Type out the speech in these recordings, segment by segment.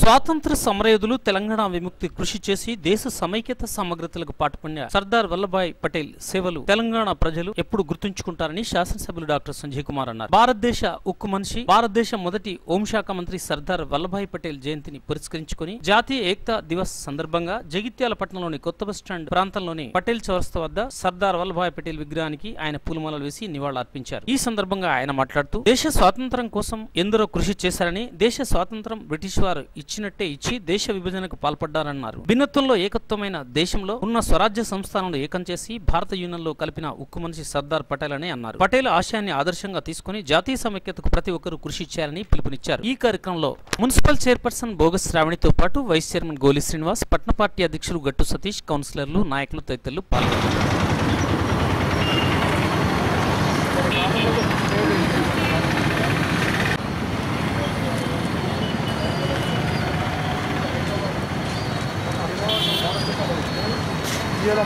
స్వాతంత్ర సమరయోధులు తెలంగాణ విముక్తి కృషి చేసి దేశ సమైక్యత సమగ్రతలకు పాటుపడిన సర్దార్ వల్లభాయ్ పటేల్ సేవలు తెలంగాణ ప్రజలు ఎప్పుడు గుర్తుంచుకుంటారని శాసనసభ్యులు డాక్టర్ సంజయ్ కుమార్ అన్నారు. భారతదేశ ఉక్కు మనిషి, భారతదేశ మొదటి హోంశాఖ మంత్రి సర్దార్ వల్లభాయ్ పటేల్ జయంతిని పురస్కరించుకుని జాతీయ ఏకతా దివస్ సందర్భంగా జగిత్యాల పట్టణంలోని కొత్త బస్టాండ్ ప్రాంతంలోని పటేల్ చౌరస్తా వద్ద సర్దార్ వల్లభాయ్ పటేల్ విగ్రహానికి ఆయన పూలమాలలు వేసి నివాళులర్పించారు. ఈ సందర్భంగా ఆయన మాట్లాడుతూ దేశ స్వాతంత్ర్యం కోసం ఎందరో కృషి చేశారని, దేశ స్వాతంత్ర్యం బ్రిటిష్ వారు ఇచ్చినట్టే ఇచ్చి దేశ విభజనకు పాల్పడ్డారన్నారు. భిన్నత్వంలో ఏకత్వమైన దేశంలో ఉన్న స్వరాజ్య సంస్థానాలను ఏకం చేసి భారత యూనియన్ లో కలిపిన ఉక్కు మనిషి సర్దార్ పటేల్ అని అన్నారు. పటేల్ ఆశయాన్ని ఆదర్శంగా తీసుకుని జాతీయ సమైక్యతకు ప్రతి ఒక్కరూ కృషి చేయాలని పిలుపునిచ్చారు. ఈ కార్యక్రమంలో మున్సిపల్ చైర్పర్సన్ బోగస్ శ్రావణితో పాటు వైస్ చైర్మన్ గోలి శ్రీనివాస్, పట్న పార్టీ అధ్యక్షులు గట్టు సతీష్, కౌన్సిలర్లు, నాయకులు తదితరులు పాల్గొన్నారు.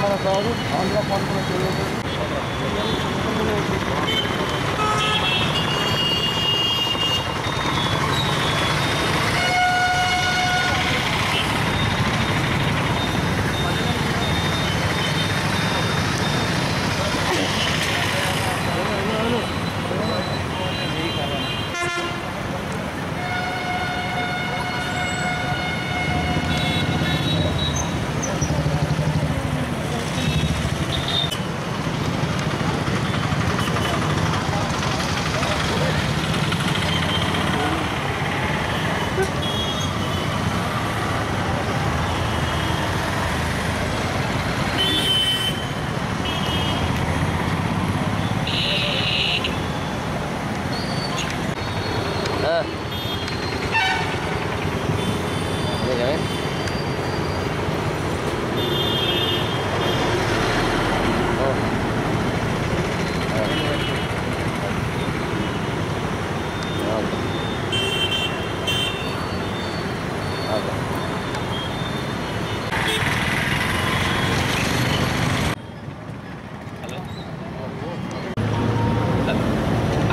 మన కాదు ఆంధ్ర పంటలు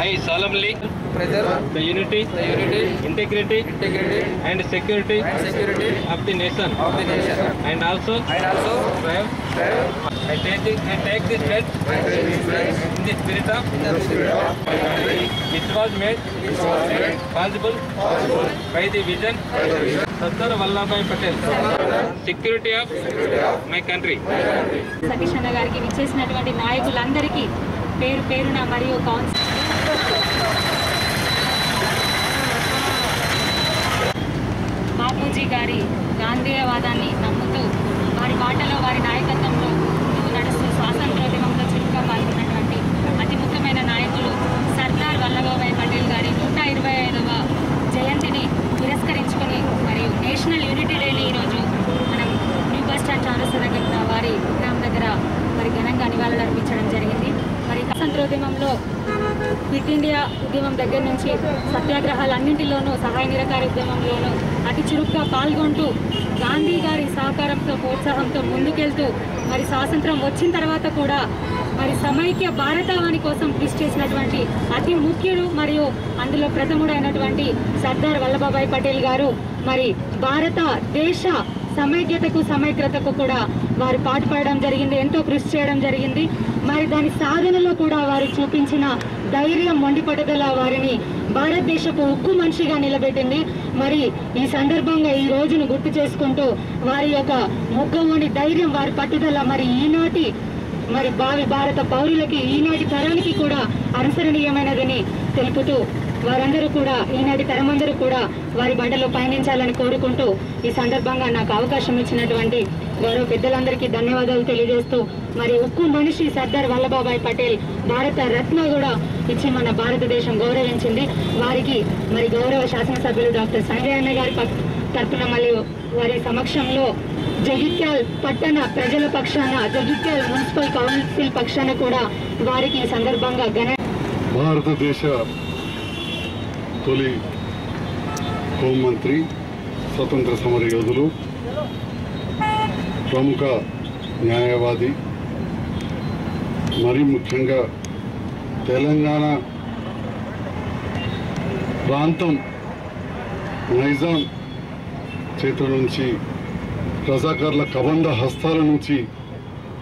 I solemnly preserve the unity, integrity, and security of the nation, and also strive. I take this pledge in the spirit of which was made possible by the vision Sardar Vallabhbhai Patel, security of my country. Satish అన్న గారికి విచ్చేసినటువంటి నాయకులందరికీ పేరు పేరున మరియు బాపూజీ గారి గాంధేయవాదాన్ని నమ్ముతూ వారి బాటలో వారి నాయకత్వంలో నడుస్తూ స్వాతంత్రోద్యమంలో చురుగ్గా పాల్గొన్నటువంటి అతి ముఖ్యమైన నాయకులు సర్దార్ వల్లభాయ్ పటేల్ గారి 125వ జయంతిని పురస్కరించుకొని మరియు నేషనల్ యూనిటీ డేని ఈరోజు మనం న్యూ బస్ స్టాండ్ చౌరస్తా దగ్గర వారి విగ్రహం దగ్గర మరి ఘనంగా నివాళులు అర్పించడం జరిగింది. మరి స్వాతంత్రోద్యమంలో క్విట్ ఇండియా ఉద్యమం దగ్గర నుంచి సత్యాగ్రహాలన్నింటిలోనూ సహాయ నిరాకార ఉద్యమంలోనూ అతి చురుగ్గా పాల్గొంటూ గాంధీ గారి సహకారంతో ప్రోత్సాహంతో ముందుకెళ్తూ మరి స్వాతంత్రం వచ్చిన తర్వాత కూడా మరి సమైక్య భారతావని కోసం కృషి చేసినటువంటి అతి ముఖ్యుడు మరియు అందులో ప్రథముడైనటువంటి సర్దార్ వల్లభాయ్ పటేల్ గారు మరి భారతదేశ సమైక్యతకు కూడా వారు పాటుపడడం జరిగింది, ఎంతో కృషి చేయడం జరిగింది. మరి దాని సాధనలో కూడా వారు చూపించిన ధైర్యం, మొండిపట్టుదల వారిని భారతదేశపు ఉక్కు మనిషిగా నిలబెట్టింది. మరి ఈ సందర్భంగా ఈ రోజును గుర్తు చేసుకుంటూ వారి యొక్క మొక్కమోని ధైర్యం, వారి పట్టుదల మరి ఈనాటి మరి భావి భారత పౌరులకి, ఈనాటి తరానికి కూడా అనుసరణీయమైనదని తెలుపుతూ వారందరూ కూడా, ఈనాటి తరమందరూ కూడా వారి బండలో పయనించాలని కోరుకుంటూ ఈ సందర్భంగా నాకు అవకాశం ఇచ్చినటువంటి గౌరవ పెద్దలందరికీ ధన్యవాదాలు తెలియజేస్తూ మరి ఉక్కు మనిషి సర్దార్ వల్లభాయ్ పటేల్ భారత రత్న కూడా ఇచ్చి మన భారతదేశం గౌరవించింది. వారికి మరి గౌరవ శాసనసభ్యులు డాక్టర్ సంజయ్ అన్న గారి తరఫున మరియు వారి సమక్షంలో జగిత్యాల్ పట్టణ ప్రజల పక్షాన, జగిత్యాల్ మున్సిపల్ కౌన్సిల్ పక్షాన కూడా వారికి ఈ సందర్భంగా భారతదేశ తొలి హోంమంత్రి, స్వతంత్ర సమర యోధులు, ప్రముఖ న్యాయవాది, మరి ముఖ్యంగా తెలంగాణ ప్రాంతం నైజాం చేతుల నుంచి, రజాకార్ల కబంధ హస్తాల నుంచి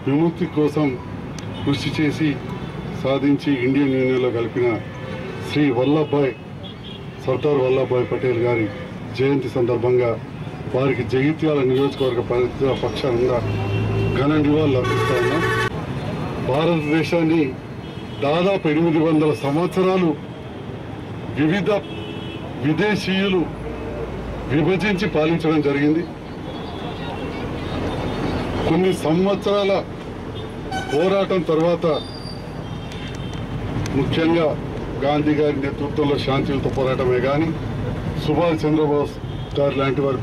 విముక్తి కోసం కృషి చేసి సాధించి ఇండియన్ యూనియన్లో కలిపిన శ్రీ సర్దార్ వల్లభాయ్ పటేల్ గారి జయంతి సందర్భంగా వారికి జగిత్యాల నియోజకవర్గ ప్రజల పక్షాన ఘన నివాళులు అర్పిస్తా ఉన్నాం. భారతదేశాన్ని దాదాపు 800 సంవత్సరాలు వివిధ విదేశీయులు విభజించి పాలించడం జరిగింది. కొన్ని సంవత్సరాల పోరాటం తర్వాత ముఖ్యంగా గాంధీ గారి నేతృత్వంలో శాంతియుత పోరాటమే కానీ, సుభాష్ చంద్రబోస్ గారు లాంటి వారి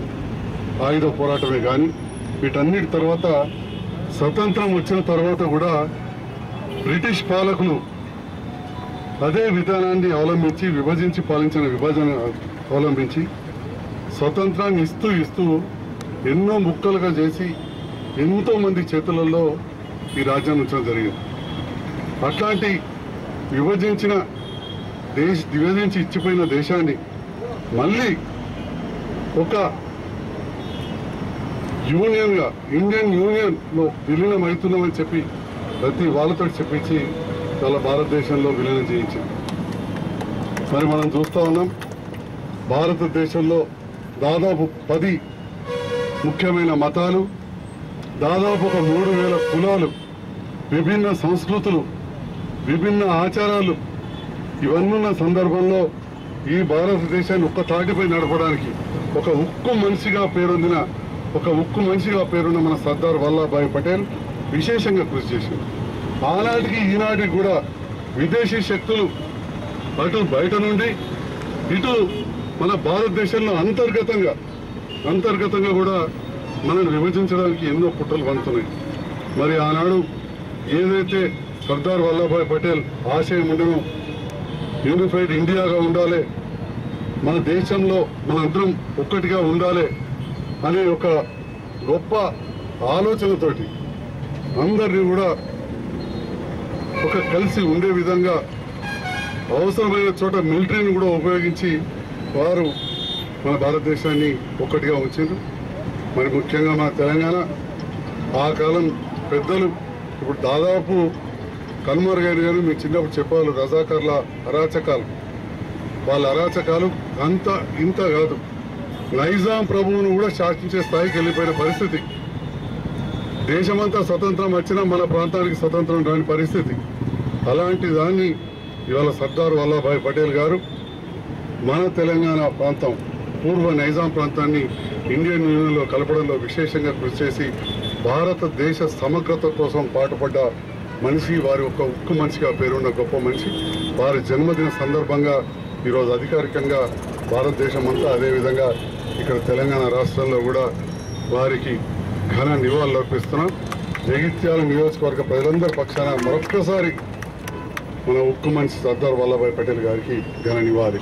ఆయుధ పోరాటమే కానీ, వీటన్నిటి తర్వాత స్వతంత్రం వచ్చిన తర్వాత కూడా బ్రిటిష్ పాలకులు అదే విధానాన్ని అవలంబించి విభజించి పాలించిన విభజన అవలంబించి స్వతంత్రాన్ని ఇస్తూ ఎన్నో ముక్కలుగా చేసి ఎంతోమంది చేతులలో ఈ రాజ్యాన్ని ఉంచడం జరిగింది. అట్లాంటి విభజించి ఇచ్చిపోయిన దేశాన్ని మళ్ళీ ఒక యూనియన్గా ఇండియన్ యూనియన్లో విలీనం అవుతున్నామని చెప్పి ప్రతి వాళ్ళతో చెప్పించి వాళ్ళ భారతదేశంలో విలీనం చేయించింది. మరి మనం చూస్తూ ఉన్నాం, భారతదేశంలో దాదాపు 10 ముఖ్యమైన మతాలు, దాదాపు ఒక 3000 కులాలు, విభిన్న సంస్కృతులు, విభిన్న ఆచారాలు ఇవన్నున్న సందర్భంలో ఈ భారతదేశాన్ని ఒక్క తాటిపై నడపడానికి ఒక ఉక్కు మనిషిగా పేరున్న మన సర్దార్ వల్లభాయ్ పటేల్ విశేషంగా కృషి చేసింది. ఆనాటికి ఈనాటికి కూడా విదేశీ శక్తులు అటు బయట నుండి ఇటు మన భారతదేశంలో అంతర్గతంగా కూడా మనల్ని విభజించడానికి ఎన్నో పుట్టలు పండుతున్నాయి. మరి ఆనాడు ఏదైతే సర్దార్ వల్లభాయ్ పటేల్ ఆశయం ఉండను, యూనిఫైడ్ ఇండియాగా ఉండాలి, మన దేశంలో మనందరం ఒక్కటిగా ఉండాలి అనే ఒక గొప్ప ఆలోచనతోటి అందరినీ కూడా ఒక కలిసి ఉండే విధంగా అవసరమైన చోట మిలిటరీని కూడా ఉపయోగించి వారు మన భారతదేశాన్ని ఒక్కటిగా ఉంచారు. మరి ముఖ్యంగా మన తెలంగాణ ఆ కాలం పెద్దలు ఇప్పుడు దాదాపు కనుమరుగైన కానీ మీకు చిన్నప్పుడు చెప్పాలి, రజాకార్ల అరాచకాలు, వాళ్ళ అరాచకాలు అంత ఇంత కాదు, నైజాం ప్రభువును కూడా శాసించే స్థాయికి వెళ్ళిపోయిన పరిస్థితి. దేశమంతా స్వతంత్రం వచ్చినా మన ప్రాంతానికి స్వతంత్రం రాని పరిస్థితి. అలాంటి దాన్ని ఇవాళ సర్దార్ వల్లభాయ్ పటేల్ గారు మన తెలంగాణ ప్రాంతం పూర్వ నైజాం ప్రాంతాన్ని ఇండియన్ యూనియన్లో కలపడంలో విశేషంగా కృషి చేసి భారతదేశ సమగ్రత కోసం పాటుపడ్డ మనిషి, వారి ఒక ఉక్కు మనిషిగా పేరున్న గొప్ప మనిషి. వారి జన్మదిన సందర్భంగా ఈరోజు అధికారికంగా భారతదేశం అంతా, అదేవిధంగా ఇక్కడ తెలంగాణ రాష్ట్రంలో కూడా వారికి ఘన నివాళులు అర్పిస్తున్నాం. జగిత్యాల నియోజకవర్గ ప్రజలందరి పక్షాన మరొక్కసారి మన ఉక్కు మనిషి సర్దార్ వల్లభాయ్ పటేల్ గారికి ఘన నివాళి.